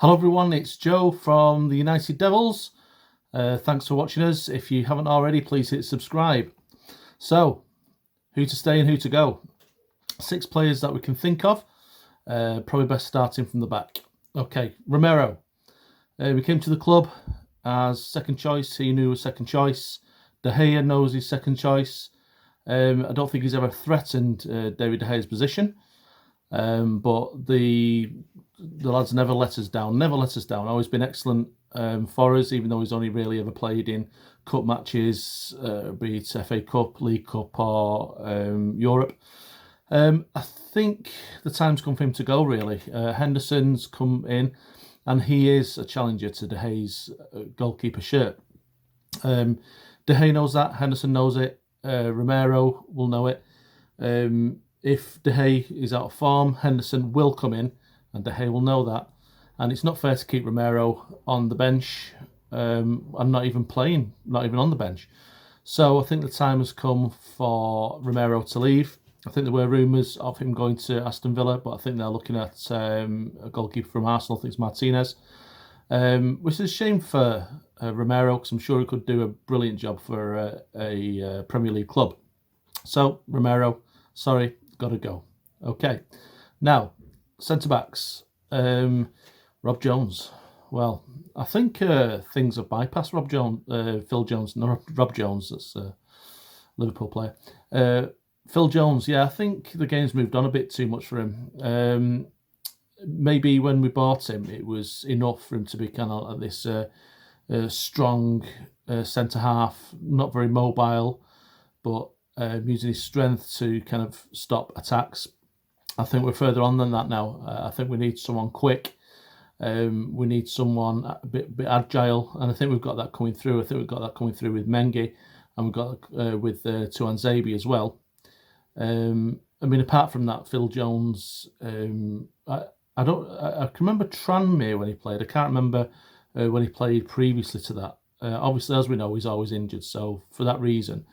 Hello everyone, it's Joe from the United Devils. Thanks for watching us. If you haven't already, please hit subscribe. So, who to stay and who to go? 6 players that we can think of. Probably best starting from the back. Okay, Romero. We came to the club as second choice. He knew was second choice. De Gea knows he's second choice. I don't think he's ever threatened David De Gea's position. But the lads never let us down. Always been excellent for us, even though he's only really ever played in cup matches, be it FA Cup, League Cup, or Europe. I think the time's come for him to go, really. Henderson's come in, and he is a challenger to De Gea's goalkeeper shirt. De Gea knows that. Henderson knows it. Romero will know it. If De Gea is out of form, Henderson will come in, and De Gea will know that. And it's not fair to keep Romero on the bench and not even on the bench. So I think the time has come for Romero to leave. I think there were rumours of him going to Aston Villa, but I think they're looking at a goalkeeper from Arsenal, I think it's Martinez, which is a shame for Romero, because I'm sure he could do a brilliant job for a Premier League club. So, Romero, sorry, got to go. Okay, now, centre-backs. Rob Jones. Well, I think things have bypassed Phil Jones. No, Rob Jones, that's a Liverpool player. Phil Jones, yeah, I think the game's moved on a bit too much for him. Maybe when we bought him, it was enough for him to be kind of like this strong centre-half, not very mobile, but using his strength to kind of stop attacks. I think we're further on than that now. I think we need someone quick. We need someone a bit agile, and I think we've got that coming through. I think we've got that coming through with Mengi, and we've got with Tuanzebe as well. I mean, apart from that, Phil Jones. I can remember Tranmere when he played. I can't remember when he played previously to that. Obviously, as we know, he's always injured. So for that reason,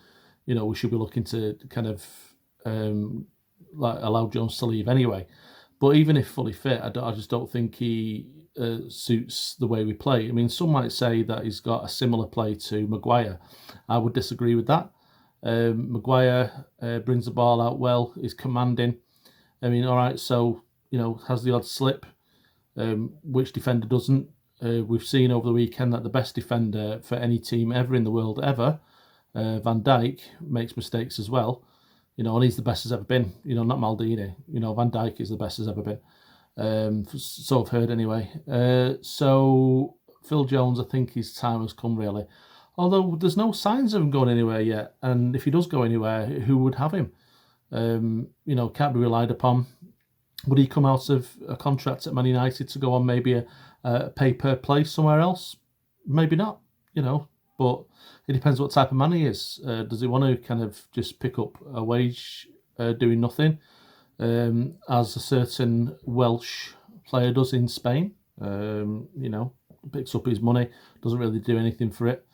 we should be looking to kind of allow Jones to leave anyway. But even if fully fit, I just don't think he suits the way we play. I mean, some might say that he's got a similar play to Maguire. I would disagree with that. Maguire brings the ball out well, is commanding. I mean, all right, so, has the odd slip. Which defender doesn't? We've seen over the weekend that the best defender for any team ever in the world ever, Van Dijk, makes mistakes as well. And he's the best has ever been. Not Maldini. Van Dijk is the best has ever been. So I've heard anyway. So Phil Jones, I think his time has come, really. Although there's no signs of him going anywhere yet. And if he does go anywhere, who would have him? Can't be relied upon. Would he come out of a contract at Man United to go on maybe a pay-per-play somewhere else? Maybe not, But it depends what type of man he is. Does he want to kind of just pick up a wage doing nothing, as a certain Welsh player does in Spain? Picks up his money, doesn't really do anything for it.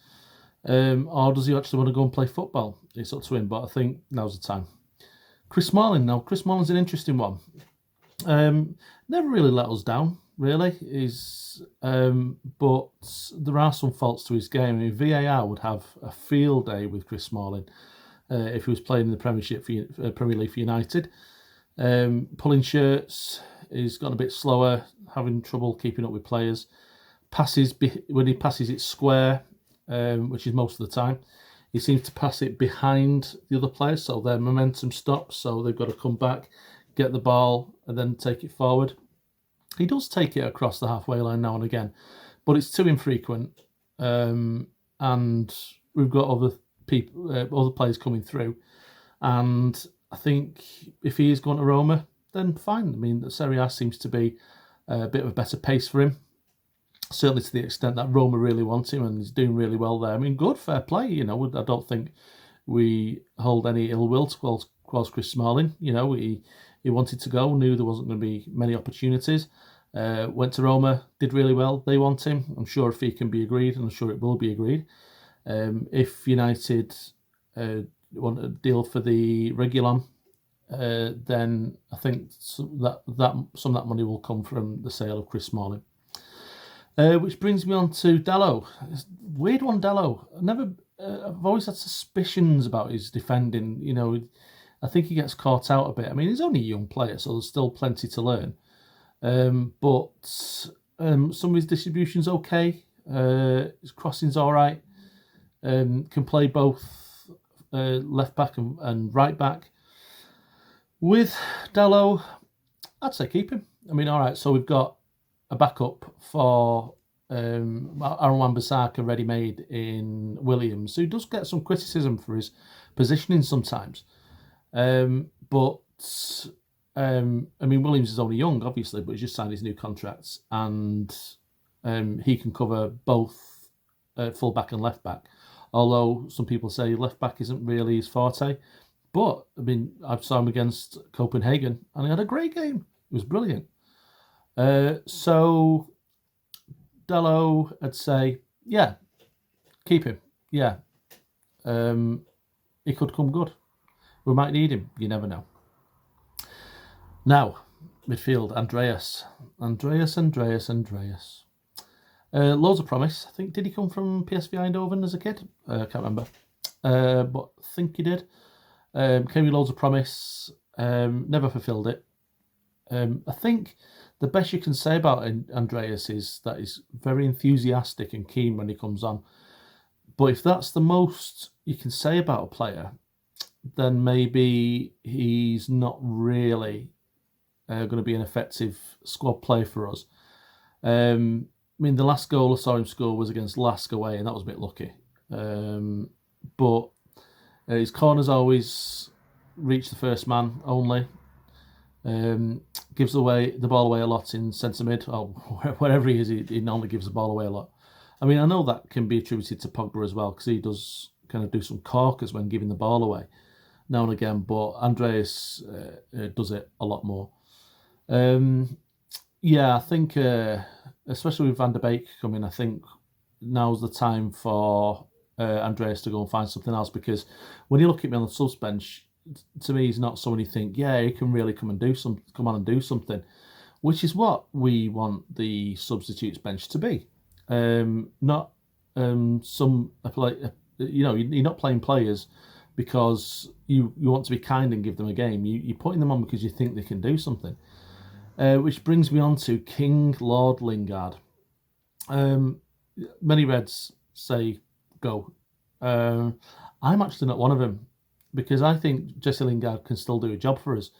Or does he actually want to go and play football? It's up to him, but I think now's the time. Chris Smalling. Now, Chris Smalling's an interesting one. Never really let us down, really. But there are some faults to his game. I mean, VAR would have a field day with Chris Smalling if he was playing in the Premiership for Premier League for United. Pulling shirts, he's gotten a bit slower, having trouble keeping up with players. When he passes it square, which is most of the time, he seems to pass it behind the other players, so their momentum stops, so they've got to come back, get the ball, and then take it forward. He does take it across the halfway line now and again, but it's too infrequent. And we've got other players coming through. And I think if he is going to Roma, then fine. I mean, the Serie A seems to be a bit of a better pace for him. Certainly to the extent that Roma really want him, and he's doing really well there. I mean, good, fair play. I don't think we hold any ill will towards Chris Smalling. He wanted to go, knew there wasn't going to be many opportunities. Went to Roma, did really well. They want him. I'm sure if he can be agreed, and I'm sure it will be agreed. If United want a deal for the Reguilon, then I think some of that money will come from the sale of Chris Smalling. Which brings me on to Dalot. Weird one, Dalot. I've always had suspicions about his defending. You know, I think he gets caught out a bit. I mean, he's only a young player, so there's still plenty to learn. But some of his distribution's okay. His crossing's all right. Can play both left back and right back. With Dalot, I'd say keep him. I mean, all right, so we've got a backup for Aaron Wan-Bissaka ready-made in Williams, who does get some criticism for his positioning sometimes. But I mean, Williams is only young, obviously, but he's just signed his new contracts, and he can cover both full-back and left-back. Although some people say left-back isn't really his forte. But, I mean, I saw him against Copenhagen, and he had a great game. It was brilliant. So, Dalot, I'd say, yeah, keep him. Yeah. He could come good. We might need him. You never know. Now, midfield, Andreas. Loads of promise. I think, did he come from PSV Eindhoven as a kid? I can't remember. But I think he did. Came with loads of promise. Never fulfilled it. I think the best you can say about Andreas is that he's very enthusiastic and keen when he comes on. But if that's the most you can say about a player, then maybe he's not really going to be an effective squad player for us. I mean, the last goal I saw him score was against Lask away, and that was a bit lucky. But his corners always reach the first man only. Gives the ball away a lot in centre mid, or wherever he is. He normally gives the ball away a lot. I mean, I know that can be attributed to Pogba as well, because he does kind of do some corkers when giving the ball away now and again. But Andreas does it a lot more. Yeah, I think especially with Van der Beek coming, I think now's the time for Andreas to go and find something else, because when you look at me on the subs bench, to me, he's not someone you think, yeah, he can really come on and do something, which is what we want the substitutes bench to be. Not some you're not playing players because you want to be kind and give them a game. You're putting them on because you think they can do something. Which brings me on to King Lord Lingard. Many Reds say go. I'm actually not one of them, because I think Jesse Lingard can still do a job for us.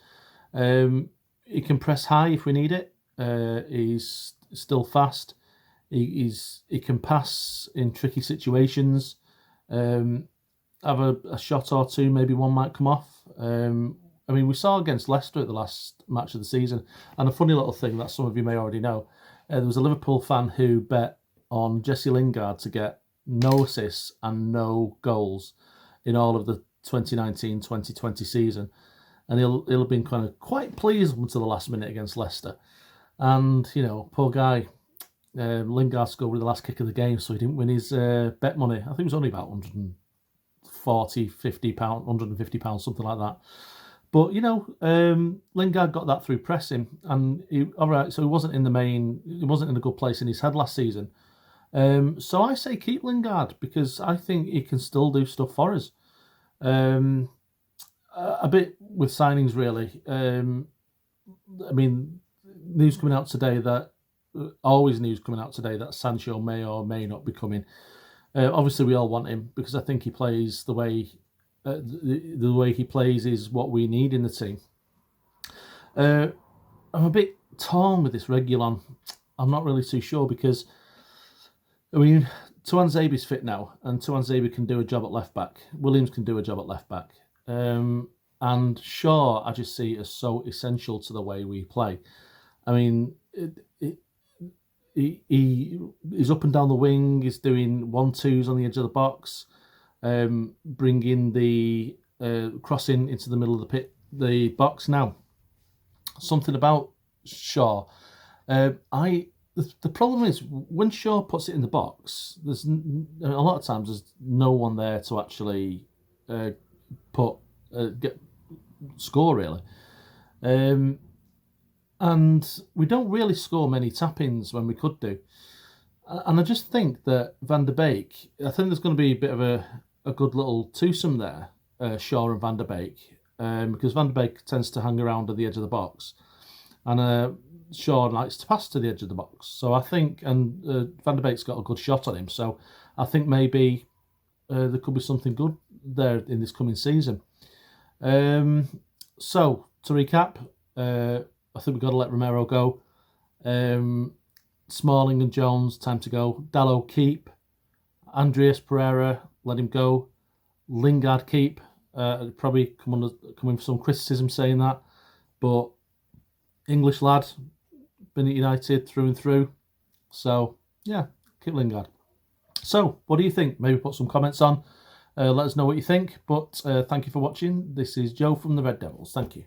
He can press high if we need it. He's still fast. He can pass in tricky situations. Have a shot or two, maybe one might come off. I mean, we saw against Leicester at the last match of the season, and a funny little thing that some of you may already know, there was a Liverpool fan who bet on Jesse Lingard to get no assists and no goals in all of the 2019-2020 season, and he'll have been kind of quite pleased until the last minute against Leicester. And, you know, poor guy, Lingard scored with the last kick of the game, so he didn't win his bet money. I think it was only about £150, £150, something like that. But, you know, Lingard got that through pressing, and he wasn't in a good place in his head last season. So I say keep Lingard, because I think he can still do stuff for us. A bit with signings, really. I mean, news coming out today that Sancho may or may not be coming. Obviously, we all want him, because I think he plays the way he plays is what we need in the team. I'm a bit torn with this Reguilon. I'm not really too sure, because, I mean, Tuanzebe's fit now, and Tuanzebe can do a job at left back. Williams can do a job at left back. And Shaw, I just see as so essential to the way we play. I mean, he's up and down the wing. He's doing 1-2s on the edge of the box, bringing the crossing into the middle of the box. Now, something about Shaw. The problem is, when Shaw puts it in the box, there's a lot of times there's no one there to actually score, really. And we don't really score many tap-ins when we could do. And I just think that Van der Beek, I think there's going to be a bit of a good little twosome there, Shaw and Van der Beek, because Van der Beek tends to hang around at the edge of the box, and Shaw likes to pass to the edge of the box. So I think, and Van der Beek's got a good shot on him, so I think maybe there could be something good there in this coming season. So to recap, I think we've got to let Romero go. Smalling and Jones, time to go. Dalot, keep. Andreas Pereira, let him go. Lingard, keep. Probably come in for some criticism saying that, but English lad, been at United through and through. So yeah, keep Lingard. So what do you think? Maybe put some comments on. Let us know what you think. But thank you for watching. This is Joe from the Red Devils. Thank you.